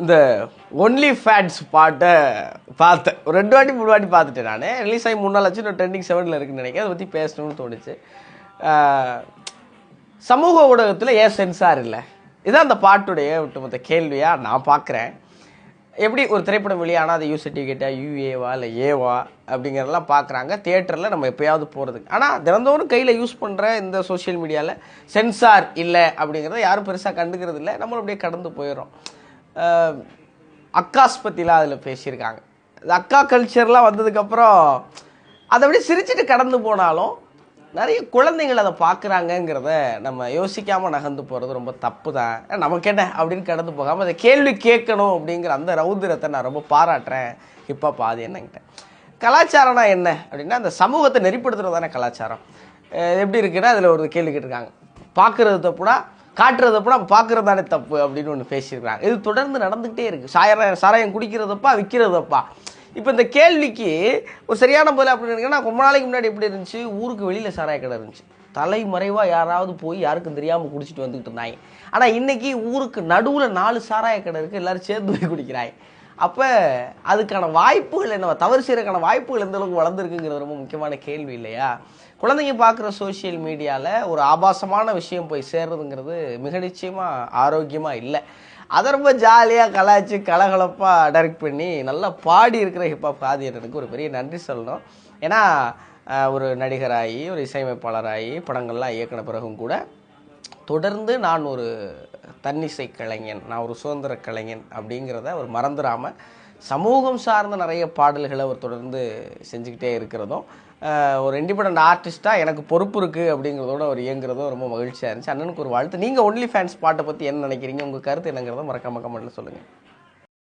இந்த only fans பாட்டை பார்த்தேன். ஒரு 2 வாட்டி 3 வாட்டி பார்த்துட்டேன். நான் ரிலீஸ் ஆகி 3 நாள் ஆச்சு. இன்னும் ட்ரெண்டிங் 7ல் இருக்குன்னு நினைக்கிறேன். அதை பற்றி பேசணும்னு தோணுச்சு. சமூக ஊடகத்தில் ஏன் சென்சார் இல்லை, இதுதான் அந்த பாட்டுடைய ஒட்டுமொத்த கேள்வியாக நான் பார்க்குறேன். எப்படி ஒரு திரைப்படம் வெளியானால் அது யூ சர்டிஃபிகேட்டா, யூஏவா இல்லை ஏவா அப்படிங்கிறதெல்லாம் பார்க்குறாங்க தியேட்டரில் நம்ம எப்போயாவது போகிறதுக்கு. ஆனால் தினந்தோறும் கையில் யூஸ் பண்ணுற இந்த சோஷியல் மீடியாவில் சென்சார் இல்லை அப்படிங்கிறத யாரும் பெருசாக கண்டுக்கிறது இல்லை. நம்மளும் அப்படியே கடந்து போயிடும். அக்காஸ் பற்றிலாம் அதில் பேசியிருக்காங்க. இந்த அக்கா கல்ச்சர்லாம் வந்ததுக்கப்புறம் அதை அப்படியே சிரிச்சுட்டு கடந்து போனாலும் நிறைய குழந்தைகள் அதை பார்க்குறாங்கங்கிறத நம்ம யோசிக்காமல் நகர்ந்து போகிறது ரொம்ப தப்பு தான். நமக்கு என்ன அப்படின்னு கடந்து போகாமல் அதை கேள்வி கேட்கணும் அப்படிங்கிற அந்த ரௌதிரத்தை நான் ரொம்ப பாராட்டுறேன். ஹிப்ஹாப் ஆதி என்னங்கிட்ட. கலாச்சாரம்னா என்ன அப்படின்னா அந்த சமூகத்தை நெறிப்படுத்துறது தானே கலாச்சாரம். எப்படி இருக்குன்னா அதில் ஒரு கேள்வி கேட்டிருக்காங்க, பார்க்குறது தப்புனா காட்டுறது தப்புனா பார்க்குறது தானே தப்பு அப்படின்னு ஒன்று பேசியிருக்கிறாங்க. இது தொடர்ந்து நடந்துகிட்டே இருக்குது. சாராயம் குடிக்கிறதப்பா விற்கிறதப்பா. இப்போ இந்த கேள்விக்கு ஒரு சரியான பதில் அப்படின்னு நினைக்கிறேன். ரொம்ப நாளைக்கு முன்னாடி எப்படி இருந்துச்சு, ஊருக்கு வெளியில் சாராய கடை இருந்துச்சு, தலைமறைவாக யாராவது போய் யாருக்கும் தெரியாமல் குடிச்சிட்டு வந்துக்கிட்டு இருந்தாங்க. ஆனால் இன்றைக்கி ஊருக்கு நடுவில் 4 சாராய கடை இருக்குது, எல்லோரும் சேர்ந்து போய் குடிக்கிறாங்க. அப்போ அதுக்கான வாய்ப்புகள் என்ன, தவறு செய்கிறதுக்கான வாய்ப்புகள் எந்த அளவுக்கு வளர்ந்துருக்குங்கிறது ரொம்ப முக்கியமான கேள்வி இல்லையா? குழந்தைங்க பார்க்குற சோஷியல் மீடியாவில் ஒரு ஆபாசமான விஷயம் போய் சேர்றதுங்கிறது மிக நிச்சயமாக ஆரோக்கியமாக இல்லை. அதை ரொம்ப ஜாலியாக கலாய்ச்சி கலகலப்பாக டைரக்ட் பண்ணி நல்லா பாடி இருக்கிற ஹிப்ஹாப் ஆதியனுக்கு ஒரு பெரிய நன்றி சொல்லணும். ஏன்னா ஒரு நடிகராகி ஒரு இசையமைப்பாளராகி படங்கள்லாம் இயக்கின பிறகும் கூட தொடர்ந்து நான் ஒரு தன்னிசை கலைஞன், நான் ஒரு சுதந்திர கலைஞன் அப்படிங்கிறத அவர் மறந்துடாமல் சமூகம் சார்ந்த நிறைய பாடல்களை அவர் தொடர்ந்து செஞ்சுக்கிட்டே இருக்கிறதும், ஒரு இண்டிபெண்டன்ட் ஆர்டிஸ்ட்டாக எனக்கு பொறுப்பு இருக்குது அப்படிங்கிறதோட அவர் இயங்குறதும் ரொம்ப மகிழ்ச்சியாக இருந்துச்சு. அண்ணனுக்கு ஒரு வாழ்த்து. நீங்கள் ஒன்லி ஃபேன்ஸ் பாட்டை பற்றி என்ன நினைக்கிறீங்க, உங்கள் கருத்து என்னங்கிறத மறக்காம கமெண்ட்டில் சொல்லுங்கள்.